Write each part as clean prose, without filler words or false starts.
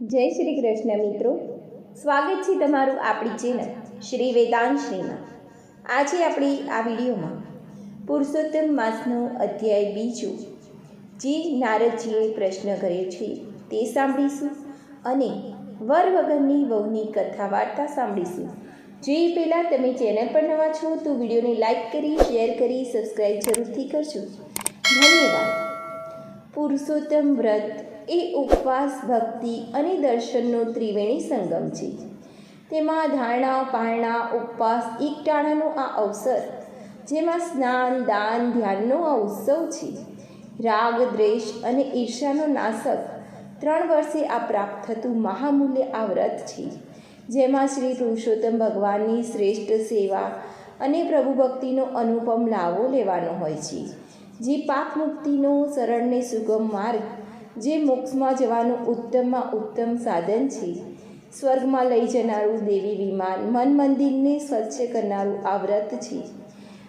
જય શ્રી કૃષ્ણ મિત્રો, સ્વાગત છે તમારું આપણી ચેનલ શ્રી વેદાંશ્રીમાં। આજે આપણે આ વિડીયોમાં પુરુષોત્તમ માસનો અધ્યાય બીજો, જે નારદજીએ પ્રશ્ન કર્યો છે તે સાંભળીશું અને વર વગરની વહુની કથા વાર્તા સાંભળીશું। જે પહેલાં તમે ચેનલ પર નવા છો તો વિડીયોને લાઈક કરી, શેર કરી, સબસ્ક્રાઈબ જરૂરથી કરજો। ધન્યવાદ। પુરુષોત્તમ વ્રત એ ઉપવાસ, ભક્તિ અને દર્શનનો ત્રિવેણી સંગમ છે। તેમાં ધારણા, પારણા, ઉપવાસ, એકટાણાનો આ અવસર, જેમાં સ્નાન, દાન, ધ્યાનનો આ ઉત્સવ છે। રાગ, દ્વેષ અને ઈર્ષાનો નાશક 3 વર્ષે આ પ્રાપ્ત થતું મહામૂલ્ય આ વ્રત છે, જેમાં શ્રી પુરુષોત્તમ ભગવાનની શ્રેષ્ઠ સેવા અને પ્રભુ ભક્તિનો અનુપમ લાવો લેવાનો હોય છે, જે પાપ મુક્તિનો સરળ ને સુગમ માર્ગ, જે મોક્ષમાં જવાનું ઉત્તમમાં ઉત્તમ સાધન છે, સ્વર્ગમાં લઈ જનારું દેવી વિમાન, મન મંદિરને સ્વચ્છ કરનારું આ વ્રત છે,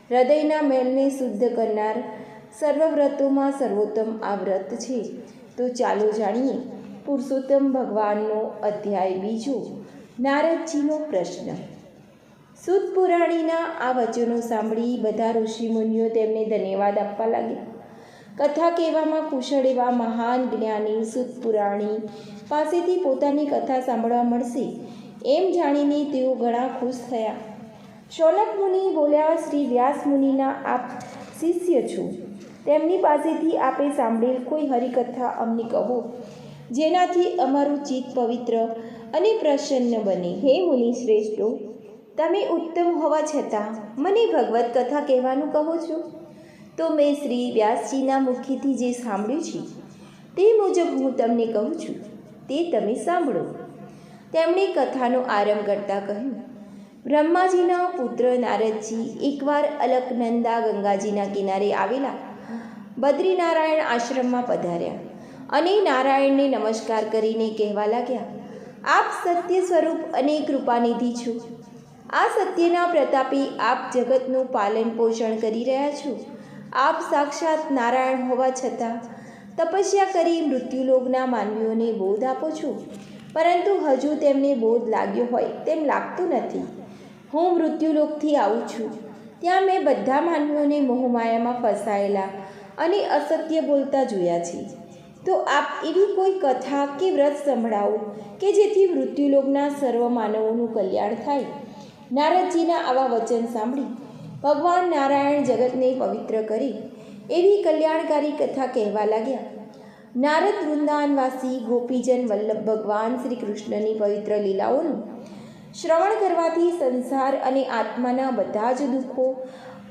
હૃદયના મેલને શુદ્ધ કરનાર સર્વવ્રતોમાં સર્વોત્તમ આ વ્રત છે। તો ચાલો જાણીએ પુરુષોત્તમ ભગવાનનો અધ્યાય બીજો, નારદજીનો પ્રશ્ન। સૂત પુરાણીના આ વચનો સાંભળી બધા ઋષિમુનિઓ તેમને ધન્યવાદ આપવા લાગ્યા। કથા કહેવામાં કુશળ એવા મહાન જ્ઞાની સૂત પુરાણી પાસેથી પોતાની કથા સાંભળવા મળશે એમ જાણીને તેઓ ઘણા ખુશ થયા। શૌનક મુનિ બોલ્યા, શ્રી વ્યાસ મુનિના આપ શિષ્ય છો, તેમની પાસેથી આપે સાંભળેલ કોઈ હરિકથા અમને કહો, જેનાથી અમારું ચિત્ત પવિત્ર અને પ્રસન્ન બને। હે મુનિ શ્રેષ્ઠો, તમે ઉત્તમ હોવા છતાં મને ભગવત કથા કહેવાનું કહો છો, તો મેં શ્રી વ્યાસજીના મુખેથી જે સાંભળ્યું છે તે મુજબ હું તમને કહું છું, તે તમે સાંભળો। તેમણે કથાનો આરંભ કરતાં કહ્યું, બ્રહ્માજીના પુત્ર નારદજી એકવાર અલકનંદા ગંગાજીના કિનારે આવેલા બદ્રીનારાયણ આશ્રમમાં પધાર્યા અને નારાયણને નમસ્કાર કરીને કહેવા લાગ્યા, આપ સત્ય સ્વરૂપ અને કૃપાનિધિ છો। આ સત્યના પ્રતાપે આપ જગતનું પાલન પોષણ કરી રહ્યા છો। આપ સાક્ષાત નારાયણ હોવા છતાં તપસ્યા કરી મૃત્યુલોકના માનવીઓને બોધ આપો છો, પરંતુ હજુ તેમને બોધ લાગ્યો હોય તેમ લાગતું નથી। હું મૃત્યુલોકથી આવું છું, ત્યાં મેં બધા માનવીઓને મોહમાયામાં ફસાયેલા અને અસત્ય બોલતા જોયા છે। તો આપ એવી કોઈ કથા કે વ્રત સંભળાવો કે જેથી મૃત્યુલોકના સર્વ માનવોનું કલ્યાણ થાય। નારદજીના આવા વચન સાંભળી ભગવાન નારાયણ જગતને પવિત્ર કરી એવી કલ્યાણકારી કથા કહેવા લાગ્યા। નારદ વૃંદાવનવાસી ગોપીજન વલ્લભ ભગવાન શ્રી કૃષ્ણની પવિત્ર લીલાઓનું શ્રવણ કરવાથી સંસાર અને આત્માના બધા જ દુઃખો,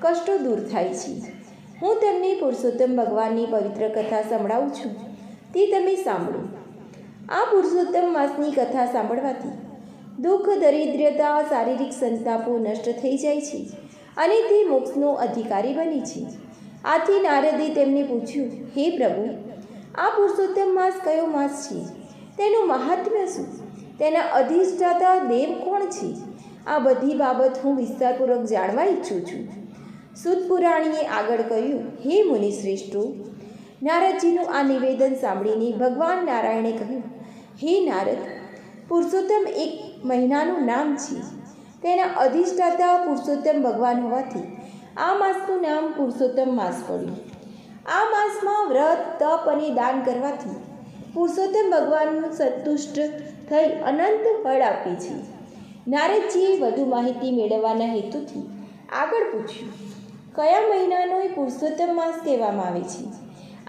કષ્ટો દૂર થાય છે। હું તમને પુરુષોત્તમ ભગવાનની પવિત્ર કથા સંભળાવું છું, તે તમે સાંભળો। આ પુરુષોત્તમ માસની કથા સાંભળવાથી દુઃખ, દરિદ્રતા, શારીરિક સંતાપો નષ્ટ થઈ જાય છે અને તે મોક્ષનો અધિકારી બને છે। આથી નારદે તેમને પૂછ્યું, હે પ્રભુ, આ પુરુષોત્તમ માસ કયો માસ છે? તેનું મહાત્મ્ય શું? તેના અધિષ્ઠાતા દેવ કોણ છે? આ બધી બાબત હું વિસ્તારપૂર્વક જાણવા ઈચ્છું છું। સૂત પુરાણીએ આગળ કહ્યું, હે મુનિ શ્રેષ્ઠો, નારદજીનું આ નિવેદન સાંભળીને ભગવાન નારાયણે કહ્યું, હે નારદ, પુરુષોત્તમ એક મહિનાનું નામ છે। તેના અધિષ્ઠાતા પુરુષોત્તમ ભગવાન હોવાથી આ માસનું નામ પુરુષોત્તમ માસ પડ્યું। આ માસમાં વ્રત, તપ અને દાન કરવાથી પુરુષોત્તમ ભગવાન સંતુષ્ટ થઈ અનંત ફળ આપે છે। નારદજીએ વધુ માહિતી મેળવવાના હેતુથી આગળ પૂછ્યું, કયા મહિનાનો એ પુરુષોત્તમ માસ કહેવામાં આવે છે?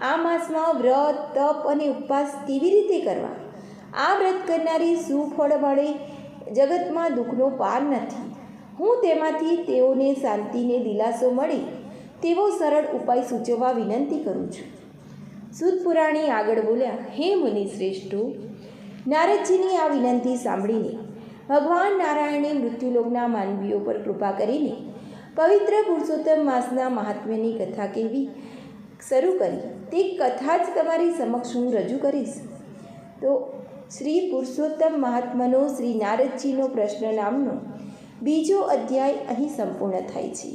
આ માસમાં વ્રત, તપ અને ઉપવાસ કેવી રીતે કરવા? આ વ્રત કરનારી શું ફળ મળે? જગતમાં દુઃખનો પાર નથી। હું તેમાંથી તેઓને શાંતિને દિલાસો મળે તેવો સરળ ઉપાય સૂચવવા વિનંતી કરું છું। સૂત પુરાણી આગળ બોલ્યા, હે મુનિ શ્રેષ્ઠો, નારદજીની આ વિનંતી સાંભળીને ભગવાન નારાયણે મૃત્યુલોકના માનવીઓ પર કૃપા કરીને પવિત્ર પુરુષોત્તમ માસના મહાત્મ્યની કથા કહેવી શરૂ કરી। તે કથા જ તમારી સમક્ષ હું રજૂ કરીશ। તો શ્રી પુરુષોત્તમ મહાત્માનો શ્રી નારદજીનો પ્રશ્ન નામનો બીજો અધ્યાય અહીં સંપૂર્ણ થાય છે।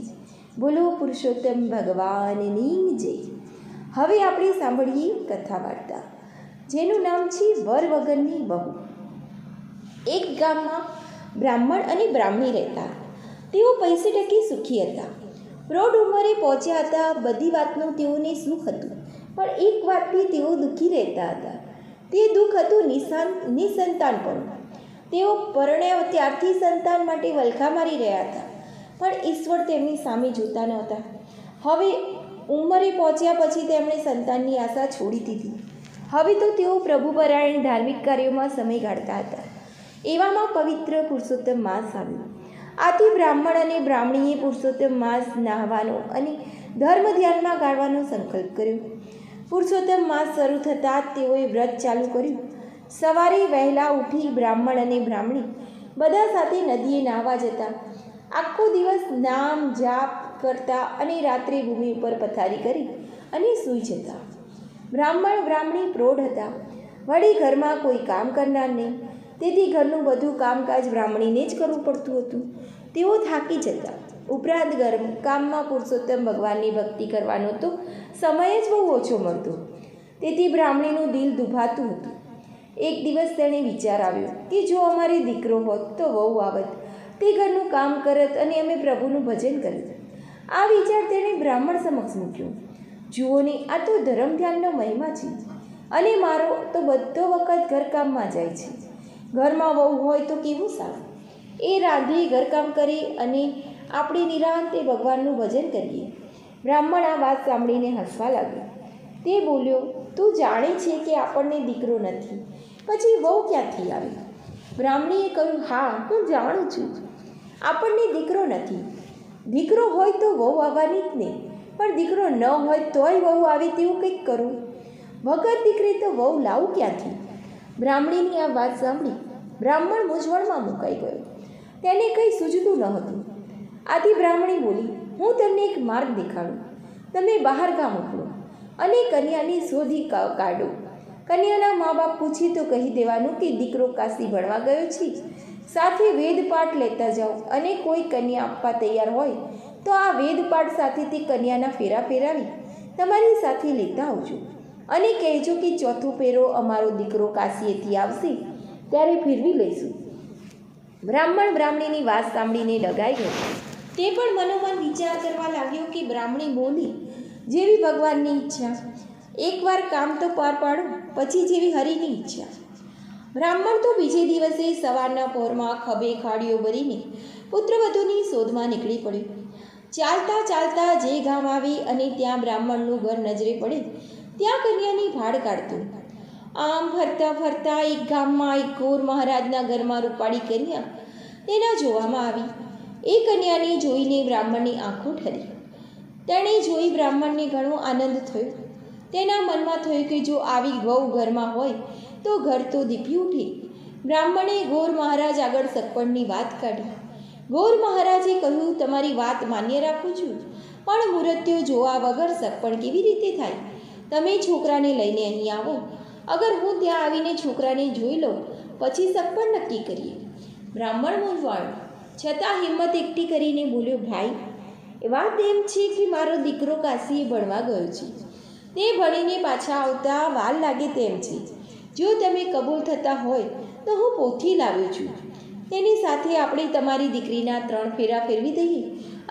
બોલો પુરુષોત્તમ ભગવાનની જય। હવે આપણે સાંભળીએ કથા વાર્તા। જેનું નામ છે વર વગરની બહુ. એક ગામમાં બ્રાહ્મણ અને બ્રાહ્મણી રહેતા. તેઓ પૈસે ટકે સુખી હતા. પ્રૌઢ ઉંમરે પહોંચ્યા હતા. બધી વાતનું તેઓને સુખ હતું, પણ એક વાતથી તેઓ દુઃખી રહેતા હતા. તે દુઃખ હતું નિસંતાનપણું. તેઓ પરણ્યા ત્યારથી સંતાન માટે વલખા મારી રહ્યા હતા, પણ ઈશ્વર તેમની સામે જોતા નહોતા. હવે ઉંમરે પહોંચ્યા પછી તેમણે સંતાનની આશા છોડી દીધી. હવે તો તેઓ પ્રભુપરાયણ ધાર્મિક કાર્યોમાં સમય કાઢતા હતા. એવામાં પવિત્ર પુરુષોત્તમ માસ આવ્યો. આથી બ્રાહ્મણ અને બ્રાહ્મણીએ પુરુષોત્તમ માસ નાહવાનો અને ધર્મ ધ્યાનમાં ગાળવાનો સંકલ્પ કર્યો. પુરુષોત્તમ માસ શરૂ થતાં જ તેઓએ વ્રત ચાલુ કર્યું. સવારે વહેલા ઉઠી બ્રાહ્મણ અને બ્રાહ્મણી બધા સાથે નદીએ નાહવા જતા. આખો દિવસ નામ જાપ કરતા અને રાત્રે ભૂમિ ઉપર પથારી કરી અને સૂઈ જતા. બ્રાહ્મણ બ્રાહ્મણી પ્રૌઢ હતા. વળી ઘરમાં કોઈ કામ કરનાર નહીં, તેથી ઘરનું બધું કામકાજ બ્રાહ્મણીને જ કરવું પડતું હતું. તેઓ થાકી જતા. ઉપરાંત કામમાં પુરુષોત્તમ ભગવાનની ભક્તિ કરવાનો તો સમય જ બહુ ઓછો મળતો. તેથી બ્રાહ્મણીનું દિલ દુભાતું હતું. એક દિવસ તેણે વિચાર આવ્યો કે જો અમારે દીકરો હોત તો વહુ આવત, તે ઘરનું કામ કરત અને અમે પ્રભુનું ભજન કરત. આ વિચાર તેણે બ્રાહ્મણ સમક્ષ મૂક્યો. જુઓ ને, આ તો ધર્મ ધ્યાનનો મહિમા છે, અને મારો તો બધો વખત ઘરકામમાં જાય છે. ઘરમાં વહુ હોય તો કેવું સારું. એ રાંધી ઘરકામ કરી અને આપણે નિરાંતે ભગવાનનું ભજન કરીએ. બ્રાહ્મણ આ વાત સાંભળીને હસવા લાગ્યો. તે બોલ્યો, તું જાણે છે કે આપણને દીકરો નથી, પછી વહુ ક્યાંથી આવી? બ્રાહ્મણીએ કહ્યું, હા, હું જાણું છું, આપણને દીકરો નથી. દીકરો હોય તો વહુ આવવાની જ નહીં, પણ દીકરો ન હોય તોય વહુ આવે તેવું કંઈક કરું. વગર દીકરી તો વહુ લાવું ક્યાંથી? બ્રાહ્મણીની આ વાત સાંભળી બ્રાહ્મણ મૂંઝવણમાં મુકાઈ ગયો. તેને કંઈ સૂઝતું ન હતું. આથી બ્રાહ્મણી બોલી, હું તમને એક માર્ગ દેખાડું. તમે બહાર ગામ મોકલો અને કન્યાની શોધી કાઢો. કન્યાના મા બાપ પૂછી તો કહી દેવાનું કે દીકરો કાશી ભણવા ગયો છે. સાથે વેદપાઠ લેતા જાઓ, અને કોઈ કન્યા આપવા તૈયાર હોય તો આ વેદપાઠ સાથે તે કન્યાના ફેરા ફેરાવી તમારી સાથે લેતા આવજો, અને કહેજો કે ચોથો ફેરો અમારો દીકરો કાશીએથી આવશે ત્યારે ફેરવી લઈશું. બ્રાહ્મણ બ્રાહ્મણીની વાત સાંભળીને ડગાઈ ગયો. તે પણ મનોમન વિચાર કરવા લાગ્યો કે બ્રાહ્મણી બોલી, જેવી ભગવાનની ઈચ્છા. એકવાર કામ તો પાર પાડું, પછી જેવી હરિની ઈચ્છા. બ્રાહ્મણ તો બીજે દિવસે સવારના પહોરમાં ખભે ખાડીઓ ભરીને પુત્રવધૂની શોધમાં નીકળી પડ્યો. ચાલતા ચાલતા જે ગામ આવી અને ત્યાં બ્રાહ્મણનું ઘર નજરે પડે ત્યાં કન્યાની ભાડ કાઢતું. આમ ફરતા ફરતા એક ગામમાં એક ગોર મહારાજના ઘરમાં રૂપાળી કન્યા તેના જોવામાં આવી. એ કન્યાને જોઈને બ્રાહ્મણની આંખો ઠરી. તેણે જોઈ બ્રાહ્મણને ઘણો આનંદ થયો. તેના મનમાં થયું કે જો આવી વહુ ઘરમાં હોય તો ઘર તો દીપી ઉઠે. બ્રાહ્મણે ગોર મહારાજ આગળ સગપણની વાત કાઢી. ગોર મહારાજે કહ્યું, તમારી વાત માન્ય રાખું છું, પણ મુહૂર્ત્યો જોવા વગર સગપણ કેવી રીતે થાય? તમે છોકરાને લઈને અહીં આવો. અગર હું ત્યાં આવીને છોકરાને જોઈ લઉં પછી સગપણ નક્કી કરીએ. બ્રાહ્મણ મૂંઝવાયો, છતાં હિંમત એકઠી કરીને બોલ્યો, ભાઈ, વાત એમ છે કે મારો દીકરો કાશીએ ભણવા ગયો છે. તે ભણીને પાછા આવતા વાર લાગે તેમ છે. જો તમે કબૂલ થતા હોય તો હું પોથી લાવ્યો છું. તેની સાથે આપણે તમારી દીકરીના 3 ફેરા ફેરવી દઈએ,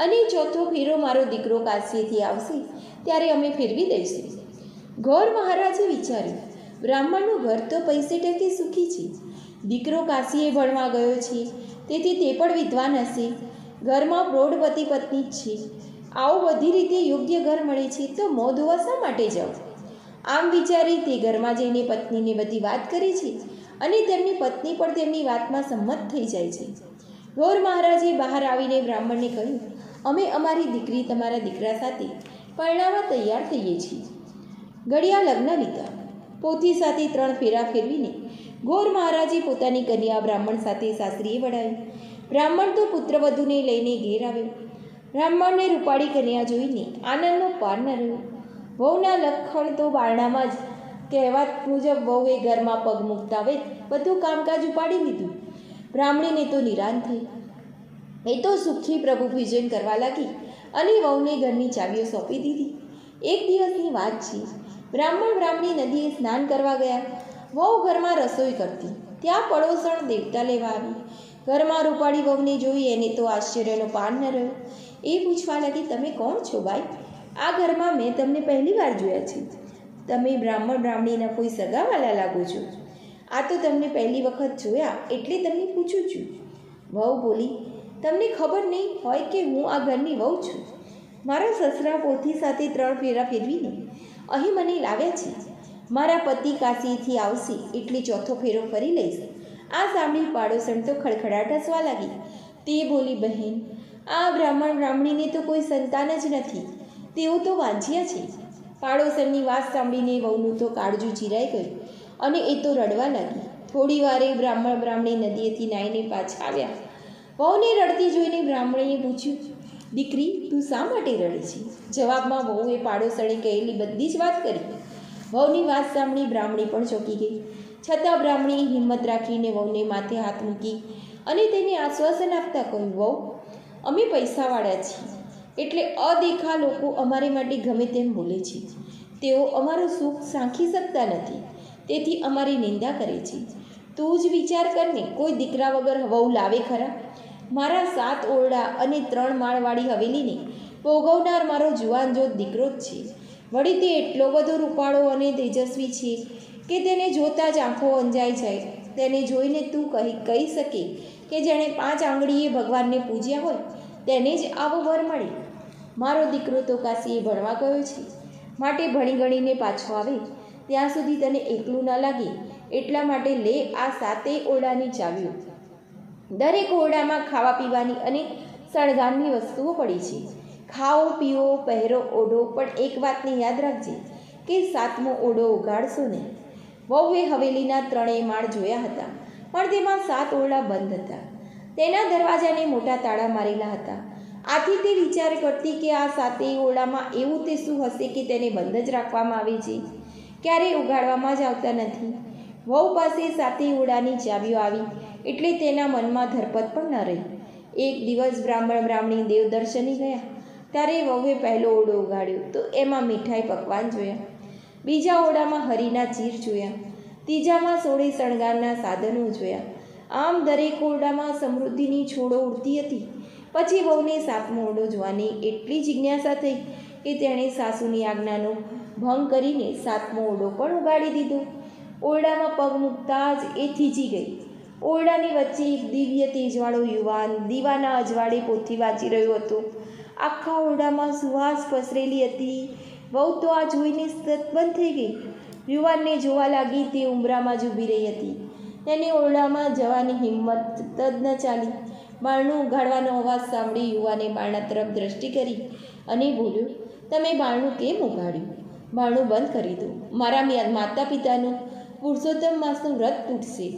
અને ચોથો ફેરો મારો દીકરો કાશીએથી આવશે ત્યારે અમે ફેરવી દઈશું. ગોર મહારાજે વિચાર્યું, બ્રાહ્મણનું ઘર તો પૈસે ટકે સુખી છે. દીકરો કાશીએ ભણવા ગયો છે, તેથી તે પણ વિદ્વાન હશે. ઘરમાં પ્રૌઢ પતિ પત્ની જ છે. આવું બધી રીતે યોગ્ય ઘર મળે છે તો મોં ધોવા શા માટે જાઓ? આમ વિચારી તે ઘરમાં જઈને પત્નીને બધી વાત કરે છે, અને તેમની પત્ની પણ તેમની વાતમાં સંમત થઈ જાય છે. ગોર મહારાજે બહાર આવીને બ્રાહ્મણને કહ્યું, અમે અમારી દીકરી તમારા દીકરા સાથે પરણાવવા તૈયાર થઈએ છીએ. ઘડિયા લગ્ન લીધા. પોથી સાથે 3 ફેરા ફેરવીને ગોર મહારાજે પોતાની કન્યા બ્રાહ્મણ સાથે સાસરીએ વળાવી. બ્રાહ્મણ તો પુત્રવધૂને લઈને ઘેર આવ્યો. બ્રાહ્મણને રૂપાળી કન્યા જોઈને આનંદનો પાર ન રહ્યો. વહુના લખણ તો બારણામાં જ. કહેવાત મુજબ વહુએ ઘરમાં પગ મૂકતા વેત બધું કામકાજ ઉપાડી લીધું. બ્રાહ્મણીને તો નિરાંત થઈ. એ તો સુખી પ્રભુ પૂજન કરવા લાગી અને વહુને ઘરની ચાવીઓ સોંપી દીધી. એક દિવસની વાત છે. બ્રાહ્મણ બ્રાહ્મણી નદીએ સ્નાન કરવા ગયા. વહુ ઘરમાં રસોઈ કરતી. ત્યાં પડોસણ દેવતા લેવા આવી. ઘરમાં રૂપાળી વહુને જોઈ એને તો આશ્ચર્યનો પાર ન રહ્યો. એ પૂછવા લાગી, તમે કોણ છો બાઈ? આ ઘરમાં મેં તમને પહેલી વાર જોયા છે. તમે બ્રાહ્મણ બ્રાહ્મણીના કોઈ સગાવાલા લાગો છો. આ તો તમને પહેલી વખત જોયા એટલે તમને પૂછું છું. વહુ બોલી, તમને ખબર નહીં હોય કે હું આ ઘરની વહુ છું. મારા સસરા પોથી સાથે 3 ફેરા ફેરવીને અહીં મને લાવ્યા છે. મારા પતિ કાશીથી આવશે એટલે 4થો ફેરો ફરી લઈશ. આ સાંભળી પાડોશણ તો ખડખડાટ હસવા લાગી. તે બોલી, બહેન, આ બ્રાહ્મણ બ્રાહ્મણીને તો કોઈ સંતાન જ નથી. તેઓ તો વાંચ્યા છે. પાડોશણની વાત સાંભળીને વહુનું તો કાળજું ચીરાઈ ગયું અને એ તો રડવા લાગી. થોડી વારે બ્રાહ્મણ બ્રાહ્મણી નદીએથી નાહીને પાછા આવ્યા. વહુને રડતી જોઈને બ્રાહ્મણીએ પૂછ્યું, દીકરી, તું શા માટે રડે છે? જવાબમાં વહુએ પાડોશણે કહેલી બધી જ વાત કરી. વહુની વાત સાંભળી બ્રાહ્મણી પણ ચોંકી ગઈ. છતાં બ્રાહ્મણીએ હિંમત રાખીને વહુને માથે હાથ મૂકી અને તેને આશ્વાસન આપતા કહ્યું, વહુ, અમે પૈસાવાળા છીએ એટલે અદેખા લોકો અમારે માટે ગમે તેમ બોલે છે. તેઓ અમારું સુખ સાંખી શકતા નથી, તેથી અમારી નિંદા કરે છે. તું જ વિચાર કરને, કોઈ દીકરા વગર વહુ લાવે ખરા? મારા 7 ઓરડા અને 3 માળવાળી હવેલીને ભોગવનાર મારો જુવાન જોત દીકરો જ છે. વળી તે એટલો બધો રૂપાળો અને તેજસ્વી છે કે તેને જોતાં જ આંખો અંજાઈ જાય. તેને જોઈને તું કહી શકે કે જેણે 5 આંગળીએ ભગવાનને પૂજ્યા હોય તેને જ આવો વર મળે. મારો દીકરો તો કાશીએ ભણવા ગયો છે, માટે ભણી ગણીને પાછો આવે ત્યાં સુધી તને એકલું ન લાગે એટલા માટે લે આ 7 ઓરડાની ચાવીઓ. દરેક ઓરડામાં ખાવા પીવાની અને શણગારની વસ્તુઓ પડી છે. ખાઓ, પીઓ, પહેરો, ઓઢો, પણ એક વાતને યાદ રાખજે કે 7મો ઓરડો ઉગાડશો નહીં. વહુએ હવેલીના 3 માળ જોયા હતા, પણ તેમાં 7 ઓરડા બંધ હતા. તેના દરવાજાને મોટા તાળા મારેલા હતા. આથી તે વિચાર કરતી કે આ 7 ઓરડામાં એવું તે શું હશે કે તેને બંધ જ રાખવામાં આવે છે, ક્યારેય ઉગાડવામાં જ આવતા નથી. વહુ પાસે 7 ઓરડાની ચાવીઓ આવી એટલે તેના મનમાં ધરપત પણ ન રહી. એક દિવસ બ્રાહ્મણ બ્રાહ્મણી દેવદર્શને ગયા ત્યારે વહુએ પહેલો ઓરડો ઉગાડ્યો તો એમાં મીઠાઈ પકવાન જોયા. બીજા ઓરડામાં હરીના ચીર જોયા. ત્રીજામાં 16 શણગારના સાધનો જોયા. આમ દરેક ઓરડામાં સમૃદ્ધિની છોડો ઉડતી હતી. પછી વહુને 7મો ઓરડો જોવાની એટલી જિજ્ઞાસા થઈ કે તેણે સાસુની આજ્ઞાનો ભંગ કરીને 7મો ઓરડો પણ ઉગાડી દીધો. ઓરડામાં પગ મૂકતા જ એ થીજી ગઈ. ઓરડાની વચ્ચે એક દિવ્ય તેજવાળો યુવાન દીવાના અજવાળે પોથી વાંચી રહ્યો હતો. આખા ઓરડામાં સુવાસ પસરેલી હતી. વહુ તો આ જોઈને સ્તબ્ધ થઈ ગઈ. યુવાનને જોવા લાગી તે ઉંબરામાં જ ઊભી રહી હતી. તેને ઓરડામાં જવાની હિંમત તદ ન ચાલી. બારણું ઉઘાડવાનો અવાજ સાંભળી યુવાને બારણા તરફ દ્રષ્ટિ કરી અને બોલ્યો, તમે બારણું કેમ ઉઘાડ્યું? બારણું બંધ કરી દો. મારા માતા પિતાનું પુરુષોત્તમ માસનું વ્રત તૂટશે.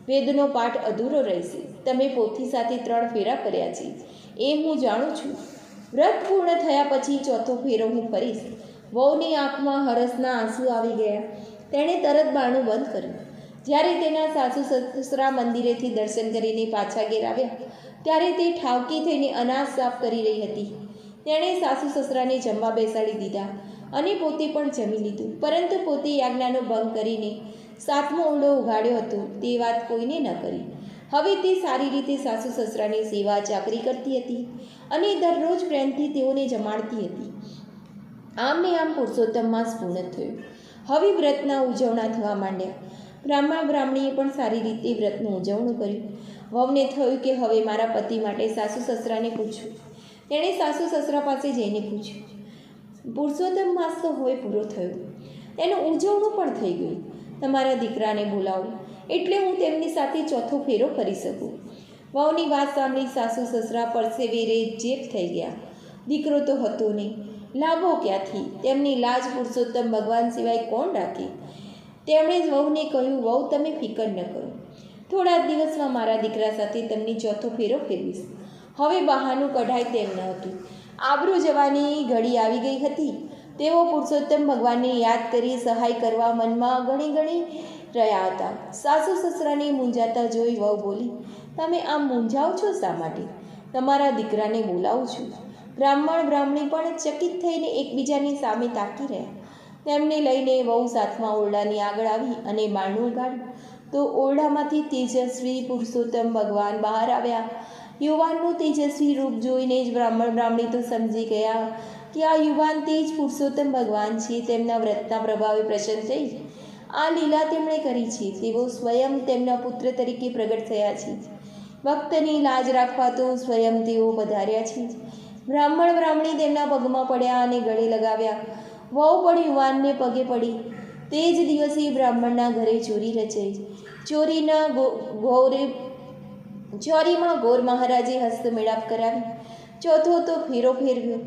વેદનો પાઠ અધૂરો રહેશે. તમે પોથી સાથે 3 ફેરા કર્યા છે એ હું જાણું છું. વ્રત પૂર્ણ થયા પછી 4થો ફેરો હું ફરીશ. વહુની આંખમાં હરસના આંસુ આવી ગયા. તેણે તરત બારણું બંધ કર્યું. જ્યારે તેના સાસુ સસરા મંદિરેથી દર્શન કરીને પાછા ઘેર આવ્યા ત્યારે તે ઠાવકી થઈને અનાજ સાફ કરી રહી હતી. તેણે સાસુ સસરાને જમવા બેસાડી દીધા અને પોતે પણ જમી લીધું, પરંતુ પોતે યાજ્ઞાનો ભંગ કરીને 7મો ઓરડો ઉઘાડ્યો હતો તે વાત કોઈને ન કરી. હવે તે સારી રીતે સાસુ સસરાની સેવા ચાકરી કરતી હતી અને દરરોજ પ્રેમથી તેઓને જમાડતી હતી. આમ ને આમ પુરુષોત્તમ માસ પૂર્ણ થયો. હવે વ્રતના ઉજવણા થવા માંડ્યા. બ્રાહ્મણ બ્રાહ્મણીએ પણ સારી રીતે વ્રતનું ઉજવણું કર્યું. વહુને થયું કે હવે મારા પતિ માટે સાસુ સસરાને પૂછવું. તેણે સાસુ સસરા પાસે જઈને પૂછ્યું. પુરુષોત્તમ માસ તો હવે પૂરો થયો, તેનું ઉજવણું પણ થઈ ગયું. તમારા દીકરાને બોલાવો એટલે હું તેમની સાથે 4થો ફેરો કરી શકું. વહુની વાત સાંભળી સાસુ સસરા પરસેવેરે જેપ થઈ ગયા. દીકરો તો હતો નહીં, લાવો ક્યાંથી? તેમની લાજ પુરુષોત્તમ ભગવાન સિવાય કોણ રાખે? તેમણે જ વહુને કહ્યું, વહુ, તમે ફિકર ન કરો. થોડા જ દિવસમાં મારા દીકરા સાથે તમને 4થો ફેરો ફેરવીશ. હવે બહાનું કઢાય તેમ ન હતું. આબરૂ જવાની ઘડી આવી ગઈ હતી. તેઓ પુરુષોત્તમ ભગવાનને યાદ કરી સહાય કરવા મનમાં ગણી રહ્યા હતા. સાસુ સસરાને મૂંઝાતા જોઈ વહુ બોલી, તમે આમ મૂંઝાવ છો શા માટે? તમારા દીકરાને બોલાવું છું. બ્રાહ્મણ બ્રાહ્મણી પણ ચકિત થઈને એકબીજાની સામે તાકી રહ્યા. તેમને લઈને વહુ સાથમાં ઓરડાની આગળ આવી અને બારણું કાઢ્યું તો ઓરડામાંથી તેજસ્વી પુરુષોત્તમ ભગવાન બહાર આવ્યા. યુવાનનું તેજસ્વી રૂપ જોઈને જ બ્રાહ્મણ બ્રાહ્મણી તો સમજી ગયા કે આ યુવાન તે જ પુરુષોત્તમ ભગવાન છે. તેમના વ્રતના પ્રભાવે પ્રસન્ન થઈ આ લીલા તેમણે કરી છે. તેઓ સ્વયં તેમના પુત્ર તરીકે પ્રગટ થયા છે. ભક્તની લાજ રાખવા તો સ્વયં તેઓ પધાર્યા છે. બ્રાહ્મણ બ્રાહ્મણી તેમના પગમાં પડ્યા અને ગળે લગાવ્યા. વહુ પણ યુવાનને પગે પડી. તે જ દિવસે બ્રાહ્મણના ઘરે ચોરી રચાઈ. ચોરીમાં ગોર મહારાજે હસ્તમેળાપ કરાવી ચોથો તો ફેરો ફેરવ્યો.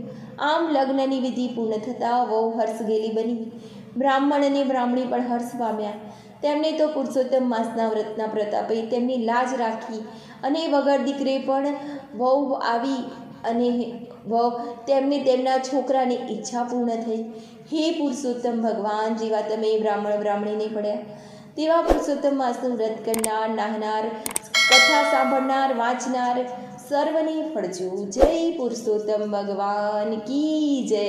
આમ લગ્નની વિધિ પૂર્ણ થતાં વહુ હર્ષગેલી બની. બ્રાહ્મણ અને બ્રાહ્મણી પણ હર્ષ પામ્યા. તેમને તો પુરુષોત્તમ માસના વ્રતના પ્રતાપે તેમની લાજ રાખી અને વગર દીકરે પણ વહુ આવી અને તેમને તેમના છોકરાની ઈચ્છા પૂર્ણ થઈ. હે પુરુષોત્તમ ભગવાન, જેવા તમે બ્રાહ્મણ બ્રાહ્મણીને પડ્યા તેવા પુરુષોત્તમ માસનું વ્રત કરનાર, નાહનાર, કથા સાંભળનાર, વાંચનાર સર્વને ફળજો. જય પુરુષોત્તમ ભગવાન કી જય.